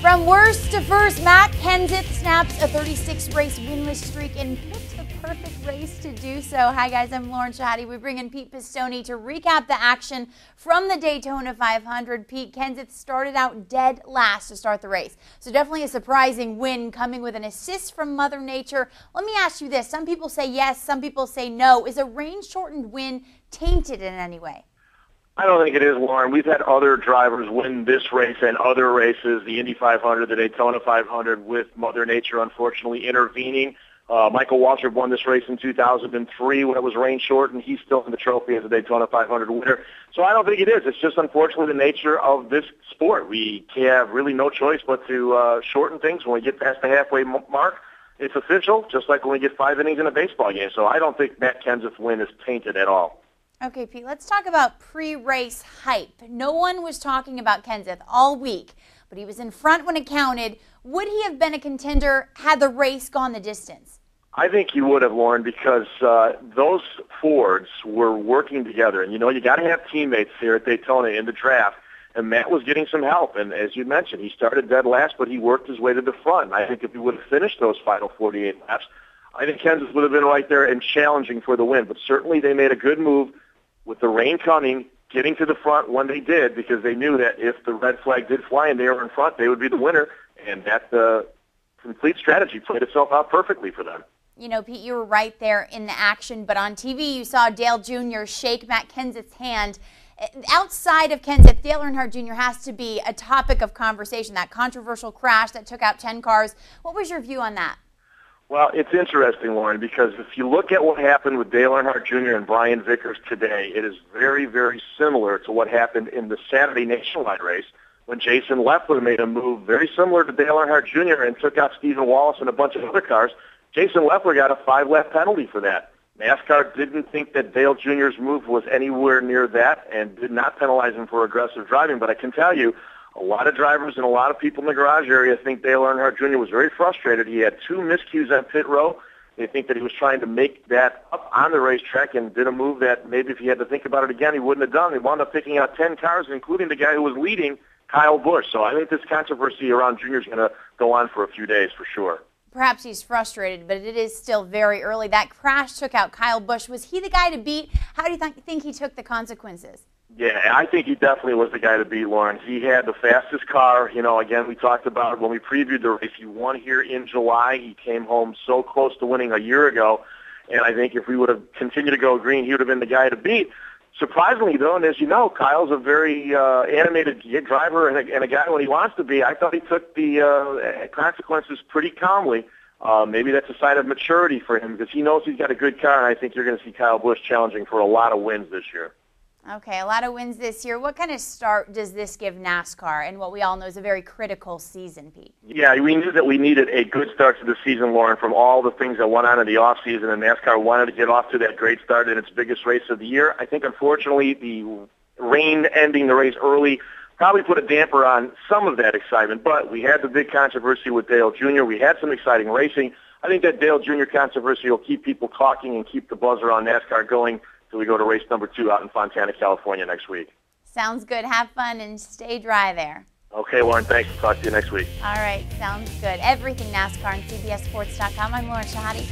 From worst to first, Matt Kenseth snaps a 36-race winless streak and picked the perfect race to do so. Hi guys, I'm Lauren Shehadi. We bring in Pete Pistone to recap the action from the Daytona 500. Pete, Kenseth started out dead last to start the race, so definitely a surprising win coming with an assist from Mother Nature. Let me ask you this. Some people say yes, some people say no. Is a rain-shortened win tainted in any way? I don't think it is, Lauren. We've had other drivers win this race and other races, the Indy 500, the Daytona 500, with Mother Nature unfortunately intervening. Michael Waltrip won this race in 2003 when it was rain-shortened. He's still in the trophy as a Daytona 500 winner. So I don't think it is. It's just unfortunately the nature of this sport. We have really no choice but to shorten things when we get past the halfway mark. It's official, just like when we get 5 innings in a baseball game. So I don't think Matt Kenseth's win is tainted at all. Okay, Pete, let's talk about pre-race hype. No one was talking about Kenseth all week, but he was in front when it counted. Would he have been a contender had the race gone the distance? I think he would have, Lauren, because those Fords were working together. And, you know, you got to have teammates here at Daytona in the draft. And Matt was getting some help. And as you mentioned, he started dead last, but he worked his way to the front. And I think if he would have finished those final 48 laps, I think Kenseth would have been right there and challenging for the win. But certainly they made a good move with the rain coming, getting to the front when they did, because they knew that if the red flag did fly and they were in front, they would be the winner. And that complete strategy played itself out perfectly for them. You know, Pete, you were right there in the action, but on TV you saw Dale Jr. shake Matt Kenseth's hand. Outside of Kenseth, Dale Earnhardt Jr. has to be a topic of conversation, that controversial crash that took out 10 cars. What was your view on that? Well, it's interesting, Lauren, because if you look at what happened with Dale Earnhardt Jr. and Brian Vickers today, it is very, very similar to what happened in the Saturday nationwide race when Jason Leffler made a move very similar to Dale Earnhardt Jr. and took out Stephen Wallace and a bunch of other cars. Jason Leffler got a 5-lap penalty for that. NASCAR didn't think that Dale Jr.'s move was anywhere near that and did not penalize him for aggressive driving. But I can tell you, a lot of drivers and a lot of people in the garage area think Dale Earnhardt Jr. was very frustrated. He had 2 miscues on pit row. They think that he was trying to make that up on the racetrack and did a move that maybe if he had to think about it again, he wouldn't have done. He wound up picking out 10 cars, including the guy who was leading, Kyle Busch. So I think this controversy around Jr. is going to go on for a few days for sure. Perhaps he's frustrated, but it is still very early. That crash took out Kyle Busch. Was he the guy to beat? How do you think he took the consequences? Yeah, I think he definitely was the guy to beat, Lauren. He had the fastest car. You know, again, we talked about it when we previewed the race. He won here in July. He came home so close to winning a year ago. And I think if we would have continued to go green, he would have been the guy to beat. Surprisingly, though, and as you know, Kyle's a very animated driver and a guy when he wants to be. I thought he took the consequences pretty calmly. Maybe that's a sign of maturity for him because he knows he's got a good car, and I think you're going to see Kyle Busch challenging for a lot of wins this year. Okay, a lot of wins this year. What kind of start does this give NASCAR and what we all know is a very critical season, Pete? Yeah, we knew that we needed a good start to the season, Lauren, from all the things that went on in the offseason, and NASCAR wanted to get off to that great start in its biggest race of the year. I think, unfortunately, the rain ending the race early probably put a damper on some of that excitement, but we had the big controversy with Dale Jr. We had some exciting racing. I think that Dale Jr. controversy will keep people talking and keep the buzz around NASCAR going till we go to race number 2 out in Fontana, California next week. Sounds good. Have fun and stay dry there. Okay, Lauren, thanks. Talk to you next week. All right, sounds good. Everything NASCAR on CBSSports.com. I'm Lauren Shehadi.